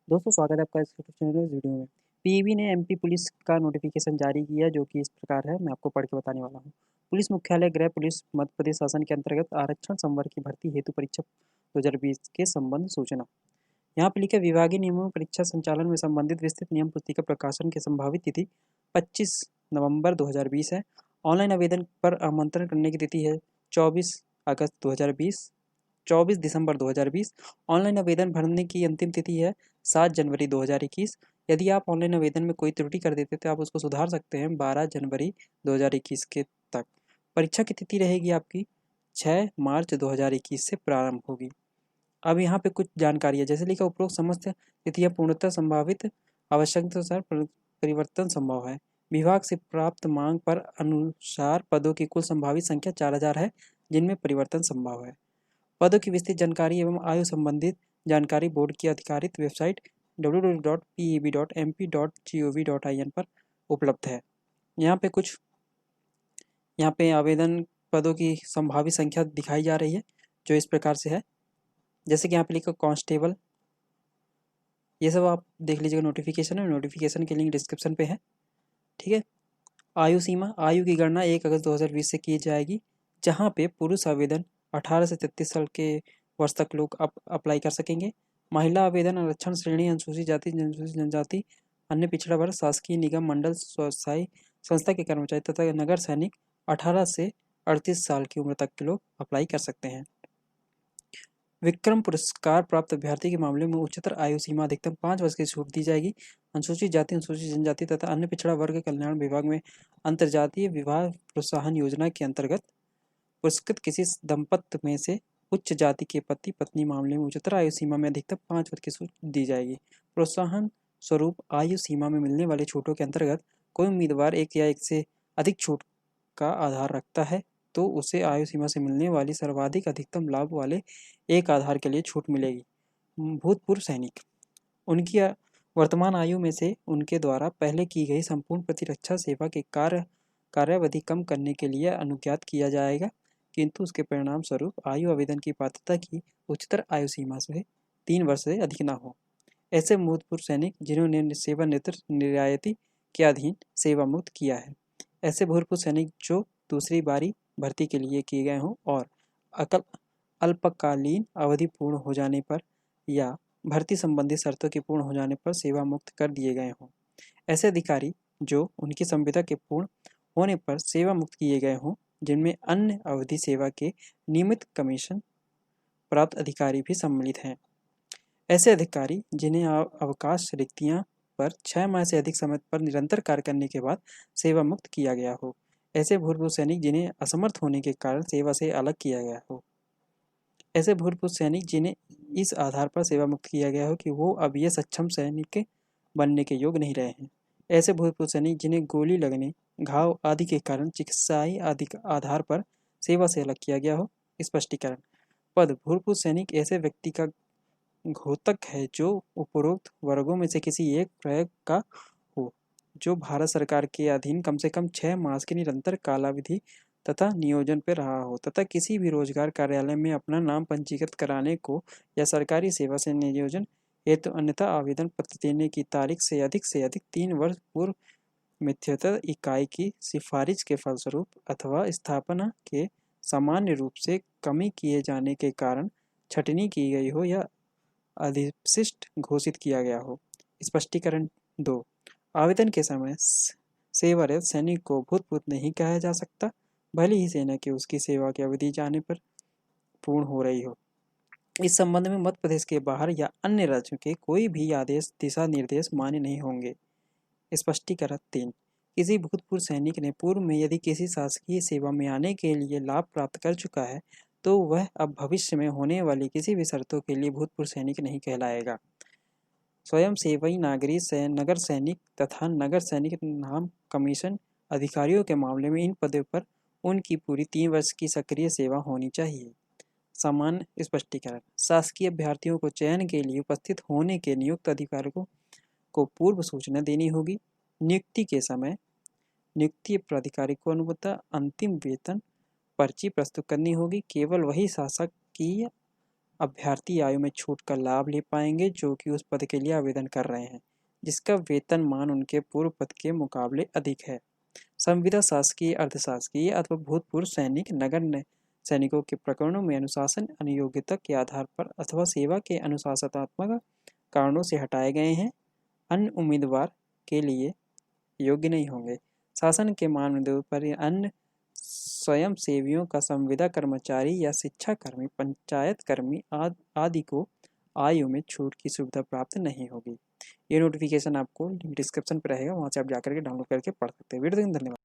दोस्तों स्वागत है आपका इस यूट्यूब चैनल में इस वीडियो में। पीईबी ने एमपी पुलिस का नोटिफिकेशन जारी किया जो कि इस प्रकार है, मैं आपको पढ़ के बताने वाला हूँ। पुलिस मुख्यालय गृह पुलिस मध्य प्रदेश शासन के अंतर्गत आरक्षण संवर्ग की भर्ती हेतु परीक्षा 2020 के संबंध सूचना। यहाँ पर लिखा विभागीय नियमों में परीक्षा संचालन में संबंधित विस्तृत नियम पुस्तिका प्रकाशन की संभावित तिथि 25 नवंबर 2020 है। ऑनलाइन आवेदन पर आमंत्रण करने की तिथि है 24 अगस्त 2020 24 दिसंबर 2020। ऑनलाइन आवेदन भरने की अंतिम तिथि है 7 जनवरी 2021। यदि आप ऑनलाइन आवेदन में कोई त्रुटि कर देते तो आप उसको सुधार सकते हैं 12 जनवरी 2021 के तक। परीक्षा की तिथि रहेगी आपकी 6 मार्च 2021 से प्रारंभ होगी। अब यहाँ पे कुछ जानकारी है, जैसे लिखा उपरोक्त समस्त तिथियां पूर्णतः संभावित आवश्यकतानुसार परिवर्तन संभव है। विभाग से प्राप्त मांग पर अनुसार पदों की कुल संभावित संख्या 4000 है, जिनमें परिवर्तन संभव है। पदों की विस्तृत जानकारी एवं आयु संबंधित जानकारी बोर्ड की आधिकारिक वेबसाइट www.peb.mp.gov.in पर उपलब्ध है। यहाँ पे कुछ आवेदन पदों की संभावित संख्या दिखाई जा रही है, जो इस प्रकार से है। जैसे कि यहाँ पे लिखा कांस्टेबल, ये सब आप देख लीजिएगा, नोटिफिकेशन है, नोटिफिकेशन की लिंक डिस्क्रिप्शन पे है। ठीक है। आयु सीमा, आयु की गणना 1 अगस्त 2020 से की जाएगी, जहाँ पे पुरुष आवेदन 18 से 33 साल के वर्ष तक लोग अप्लाई कर सकेंगे। महिला आवेदन आरक्षण श्रेणी अनुसूचित जाति अनुसूचित जनजाति अन्य पिछड़ा वर्ग शासकीय निगम मंडल स्वशासी संस्था के कर्मचारी तथा नगर सैनिक 18 से 38 साल की उम्र तक के लोग अप्लाई कर सकते हैं। विक्रम पुरस्कार प्राप्त अभ्यर्थी के मामले में उच्चतर आयु सीमा अधिकतम 5 वर्ष की छूट दी जाएगी। अनुसूचित जाति अनुसूचित जनजाति तथा अन्य पिछड़ा वर्ग कल्याण विभाग में अंतर्जातीय विवाह प्रोत्साहन योजना के अंतर्गत पुरस्कृत किसी दंपत्ति में से उच्च जाति के पति पत्नी मामले में उच्चतर आयु सीमा में अधिकतम 5 वर्ष की छूट दी जाएगी। प्रोत्साहन स्वरूप आयु सीमा में मिलने वाली छूटों के अंतर्गत कोई उम्मीदवार एक या एक से अधिक छूट का आधार रखता है तो उसे आयु सीमा से मिलने वाली सर्वाधिक अधिकतम लाभ वाले एक आधार के लिए छूट मिलेगी। भूतपूर्व सैनिक, उनकी वर्तमान आयु में से उनके द्वारा पहले की गई संपूर्ण प्रतिरक्षा सेवा के कार्यावधि कम करने के लिए अनुज्ञात किया जाएगा, किंतु उसके परिणाम स्वरूप आयु आवेदन की पात्रता की उच्चतर आयु सीमा से 3 वर्ष से अधिक न हो। ऐसे भूतपूर्व सैनिक जिन्होंने सेवानिवृत्त निर्याति के अधीन सेवा मुक्त किया है। ऐसे भूतपूर्व सैनिक जो दूसरी बारी भर्ती के लिए किए गए हों और अल्पकालीन अवधि पूर्ण हो जाने पर या भर्ती संबंधी शर्तों के पूर्ण हो जाने पर सेवा मुक्त कर दिए गए हों। ऐसे अधिकारी जो उनकी संविदा के पूर्ण होने पर सेवा मुक्त किए गए हों, जिनमें अन्य अवधि सेवा के नियमित कमीशन प्राप्त अधिकारी भी सम्मिलित हैं। ऐसे अधिकारी जिन्हें अवकाश रिक्तियां पर 6 माह से अधिक समय पर निरंतर कार्य करने के बाद सेवा मुक्त किया गया हो। ऐसे भूतपूर्व सैनिक जिन्हें असमर्थ होने के कारण सेवा से अलग किया गया हो। ऐसे भूतपूर्व सैनिक जिन्हें इस आधार पर सेवा मुक्त किया गया हो कि वो अब ये सक्षम सैनिक बनने के योग्य नहीं रहे हैं। ऐसे भूतपूर्व सैनिक जिन्हें गोली लगने, घाव आदि के कारण चिकित्साई आदि आधार पर सेवा से अलग किया गया हो। स्पष्टीकरण। पद भूतपूर्व सैनिक ऐसे व्यक्ति का घोतक है जो उपरोक्त वर्गों में से किसी एक प्रयोग का हो, जो भारत सरकार के अधीन कम से कम 6 मास की निरंतर कालावधि तथा नियोजन पर रहा हो तथा किसी भी रोजगार कार्यालय में अपना नाम पंजीकृत कराने को या सरकारी सेवा से नियोजन हेतु अन्यथा आवेदन पत्र देने की तारीख से अधिक 3 वर्ष पूर्व मिथ्यतर इकाई की सिफारिश के फलस्वरूप अथवा स्थापना के सामान्य रूप से कमी किए जाने के कारण छटनी की गई हो या अधिशिष्ट घोषित किया गया हो। स्पष्टीकरण 2। आवेदन के समय सेवारत सैनिक को भूतपूर्व नहीं कहा जा सकता, भले ही सेना की उसकी सेवा की अवधि जाने पर पूर्ण हो रही हो। इस संबंध में मध्य प्रदेश के बाहर या अन्य राज्यों के कोई भी आदेश दिशा निर्देश मान्य नहीं होंगे। स्पष्टीकरण 3। किसी भूतपूर्व सैनिक ने पूर्व में यदि किसी शासकीय सेवा में आने के लिए लाभ प्राप्त कर चुका है तो वह अब भविष्य में होने वाली किसी भी शर्तों के लिए भूतपूर्व सैनिक नहीं कहलाएगा। स्वयं सेवई नगर सैनिक तथा नगर सैनिक नाम कमीशन अधिकारियों के मामले में इन पदों पर उनकी पूरी 3 वर्ष की सक्रिय सेवा होनी चाहिए। सामान्य स्पष्टीकरण। शासकीय अभ्यर्थियों को चयन के लिए उपस्थित होने के नियुक्त अधिकारियों को पूर्व सूचना देनी होगी। नियुक्ति के समय नियुक्ति प्राधिकारी को अनुबंध अंतिम वेतन पर्ची प्रस्तुत करनी होगी। केवल वही शासकीय अभ्यर्थी आयु में छूट का लाभ ले पाएंगे जो कि उस पद के लिए आवेदन कर रहे हैं जिसका वेतनमान उनके पूर्व पद के मुकाबले अधिक है। संविदा शासकीय, अर्धशासकीय अथवा भूतपूर्व सैनिक, सैनिकों के प्रकरणों में अनुशासन अनियोग्यता के आधार पर अथवा सेवा के अनुशासनात्मक कारणों से हटाए गए हैं, अन्य उम्मीदवार के लिए योग्य नहीं होंगे। शासन के मानदंडों पर अन्य स्वयंसेवियों का संविदा कर्मचारी या शिक्षाकर्मी, पंचायत कर्मी आदि को आयु में छूट की सुविधा प्राप्त नहीं होगी। ये नोटिफिकेशन आपको लिंक डिस्क्रिप्शन पर रहेगा, वहाँ से आप जाकर के डाउनलोड करके पढ़ सकते हैं। वीडियो देखने धन्यवाद।